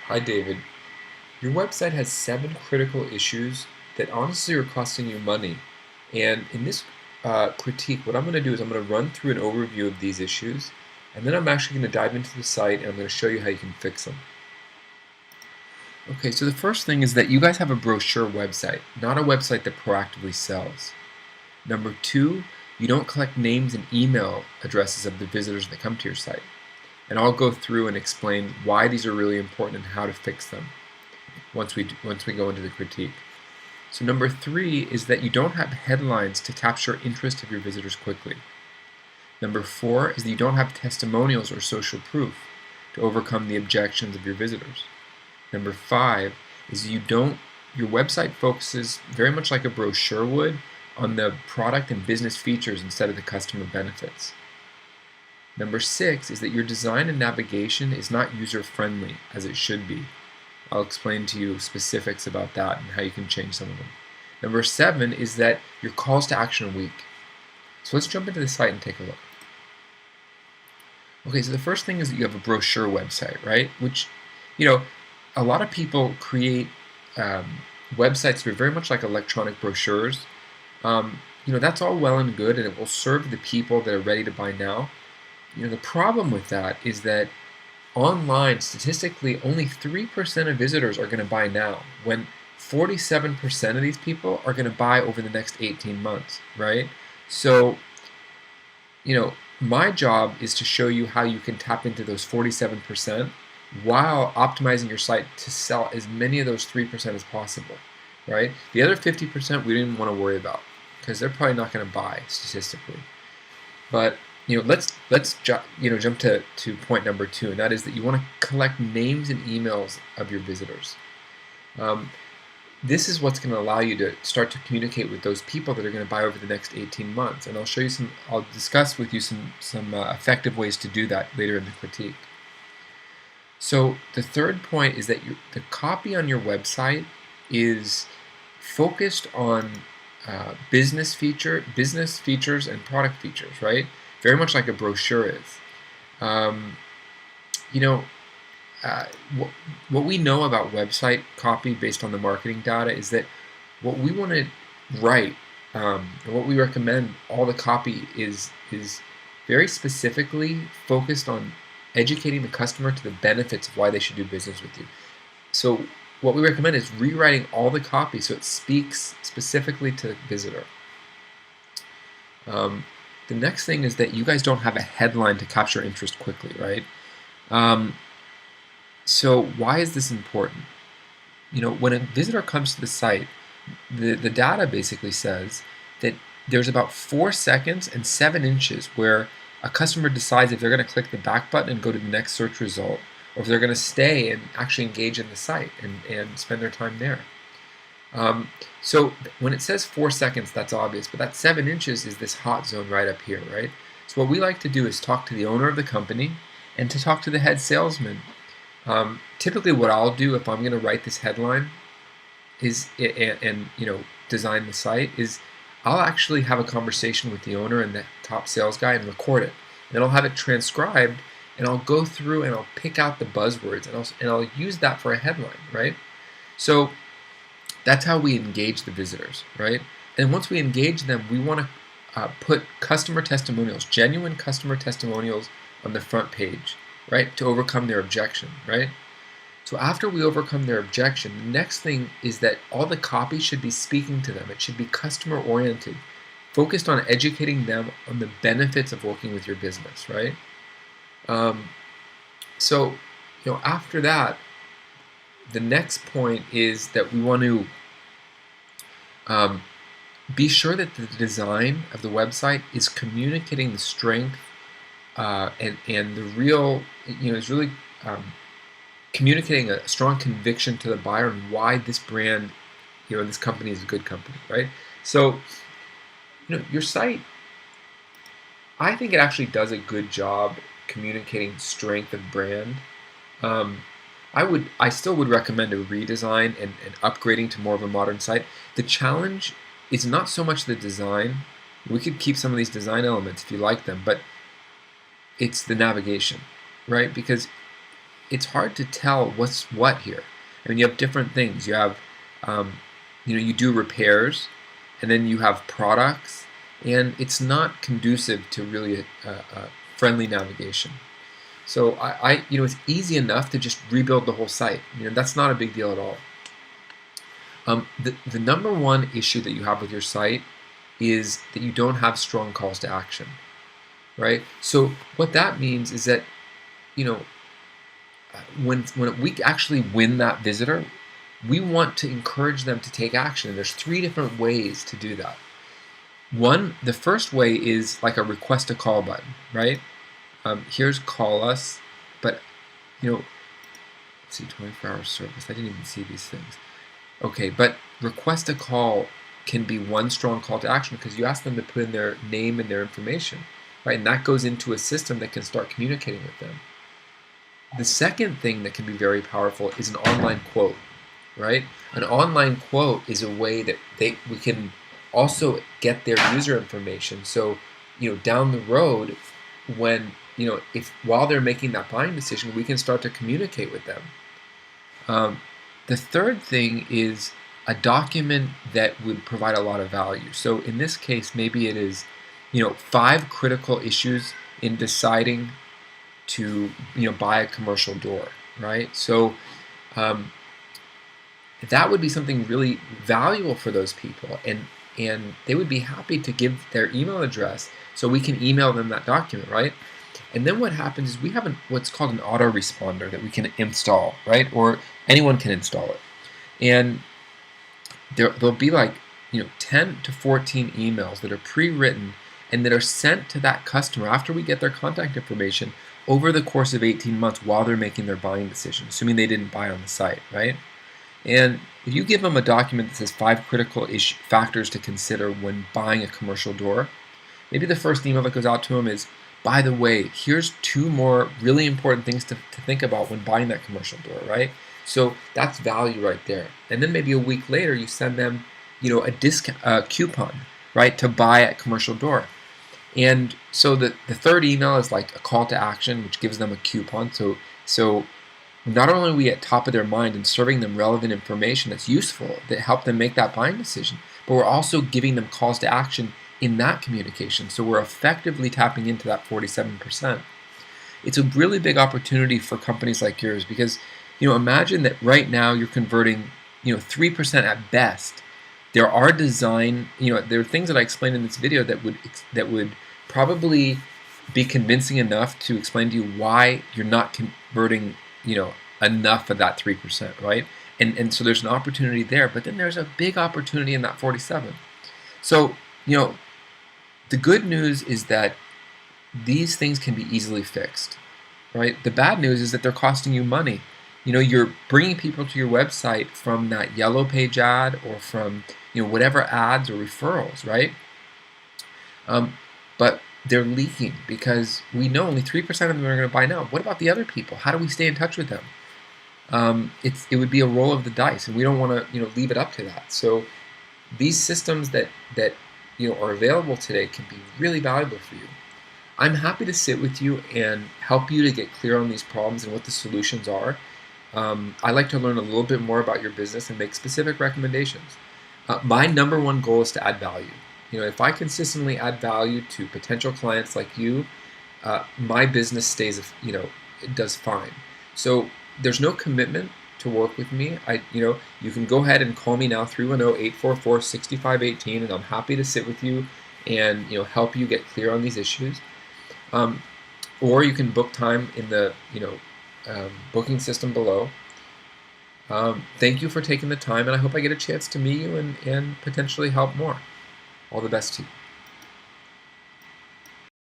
Hi, David. Your website has 7 critical issues that honestly are costing you money. And in this critique, what I'm going to do is I'm going to run through an overview of these issues, and then I'm actually going to dive into the site and I'm going to show you how you can fix them. Okay, so the first thing is that you guys have a brochure website, not a website that proactively sells. Number two, you don't collect names and email addresses of the visitors that come to your site. And I'll go through and explain why these are really important and how to fix them once we go into the critique. So number three is that you don't have headlines to capture interest of your visitors quickly. Number four is that you don't have testimonials or social proof to overcome the objections of your visitors. Number five is your website focuses very much like a brochure would on the product and business features instead of the customer benefits. Number six is that your design and navigation is not user-friendly as it should be. I'll explain to you specifics about that and how you can change some of them. Number seven is that your calls to action are weak. So let's jump into the site and take a look. Okay, so the first thing is that you have a brochure website, right? Which, a lot of people create websites that are very much like electronic brochures. That's all well and good, and it will serve the people that are ready to buy now. The problem with that is that online, statistically, only 3% of visitors are going to buy now, when 47% of these people are going to buy over the next 18 months, right? So, my job is to show you how you can tap into those 47% while optimizing your site to sell as many of those 3% as possible, right? The other 50% we didn't want to worry about because they're probably not going to buy statistically. But let's jump to point number two, and that is that you want to collect names and emails of your visitors. This is what's going to allow you to start to communicate with those people that are going to buy over the next 18 months. And I'll discuss with you some effective ways to do that later in the critique. So the third point is that the copy on your website is focused on business features and product features, right? Very much like a brochure is. What we know about website copy based on the marketing data is that what we want to write and what we recommend, all the copy is very specifically focused on educating the customer to the benefits of why they should do business with you. So what we recommend is rewriting all the copy so it speaks specifically to the visitor. The next thing is that you guys don't have a headline to capture interest quickly, right? So why is this important? When a visitor comes to the site, the data basically says that there's about 4 seconds and 7 inches where a customer decides if they're going to click the back button and go to the next search result, or if they're going to stay and actually engage in the site and spend their time there. So when it says 4 seconds, that's obvious, but that 7 inches is this hot zone right up here, right? So what we like to do is talk to the owner of the company and to talk to the head salesman. Typically what I'll do if I'm going to write this headline is design the site is I'll actually have a conversation with the owner and the top sales guy and record it. And I'll have it transcribed, and I'll go through and I'll pick out the buzzwords and I'll use that for a headline, right? So that's how we engage the visitors, right? And once we engage them, we want to put customer testimonials, genuine customer testimonials on the front page, right, to overcome their objection, right? So after we overcome their objection, the next thing is that all the copy should be speaking to them. It should be customer oriented, focused on educating them on the benefits of working with your business, right? So after that, the next point is that we want to be sure that the design of the website is communicating the strength and the real, is really communicating a strong conviction to the buyer on why this brand, this company is a good company, right? So, your site, I think it actually does a good job communicating strength of brand. I still would recommend a redesign and upgrading to more of a modern site. The challenge is not so much the design. We could keep some of these design elements if you like them, but it's the navigation, right? Because it's hard to tell what's what here. I mean, you have different things. You have, you do repairs, and then you have products, and it's not conducive to really a friendly navigation. So it's easy enough to just rebuild the whole site. That's not a big deal at all. The number one issue that you have with your site is that you don't have strong calls to action, right? So what that means is that, when we actually win that visitor, we want to encourage them to take action. There's 3 different ways to do that. The first way is like a request a call button, right? Here's call us, but let's see, 24-hour service. I didn't even see these things. Okay, but request a call can be one strong call to action because you ask them to put in their name and their information, right? And that goes into a system that can start communicating with them. The second thing that can be very powerful is an online quote, right? An online quote is a way that we can also get their user information. So, down the road, when if while they're making that buying decision, we can start to communicate with them. The third thing is a document that would provide a lot of value. So in this case, maybe it is, 5 critical issues in deciding to, buy a commercial door, right? So that would be something really valuable for those people, and they would be happy to give their email address so we can email them that document, right? And then what happens is we have what's called an autoresponder that we can install, right? Or anyone can install it. And there'll be like 10 to 14 emails that are pre-written and that are sent to that customer after we get their contact information over the course of 18 months while they're making their buying decision, assuming they didn't buy on the site, right? And if you give them a document that says 5 critical factors to consider when buying a commercial door, maybe the first email that goes out to them is, by the way, here's 2 more really important things to think about when buying that commercial door, right? So that's value right there. And then maybe a week later, you send them, a discount coupon, right, to buy a commercial door. And so the third email is like a call to action, which gives them a coupon. So not only are we at top of their mind and serving them relevant information that's useful, that help them make that buying decision, but we're also giving them calls to action in that communication. So we're effectively tapping into that 47%. It's a really big opportunity for companies like yours because, imagine that right now you're converting, 3% at best. There are there are things that I explained in this video that would probably be convincing enough to explain to you why you're not converting, enough of that 3%, right? And so there's an opportunity there, but then there's a big opportunity in that 47. So, the good news is that these things can be easily fixed, right? The bad news is that they're costing you money. You're bringing people to your website from that yellow page ad or from, whatever ads or referrals, right? But they're leaking because we know only 3% of them are going to buy now. What about the other people? How do we stay in touch with them? It would be a roll of the dice, and we don't want to, leave it up to that. So these systems that are available today can be really valuable for you. I'm happy to sit with you and help you to get clear on these problems and what the solutions are. I like to learn a little bit more about your business and make specific recommendations. My number one goal is to add value. If I consistently add value to potential clients like you, my business stays, it does fine. So there's no commitment to work with me. You can go ahead and call me now, 310-844-6518, and I'm happy to sit with you and help you get clear on these issues. Or you can book time in the booking system below. Thank you for taking the time, and I hope I get a chance to meet you and potentially help more. All the best to you.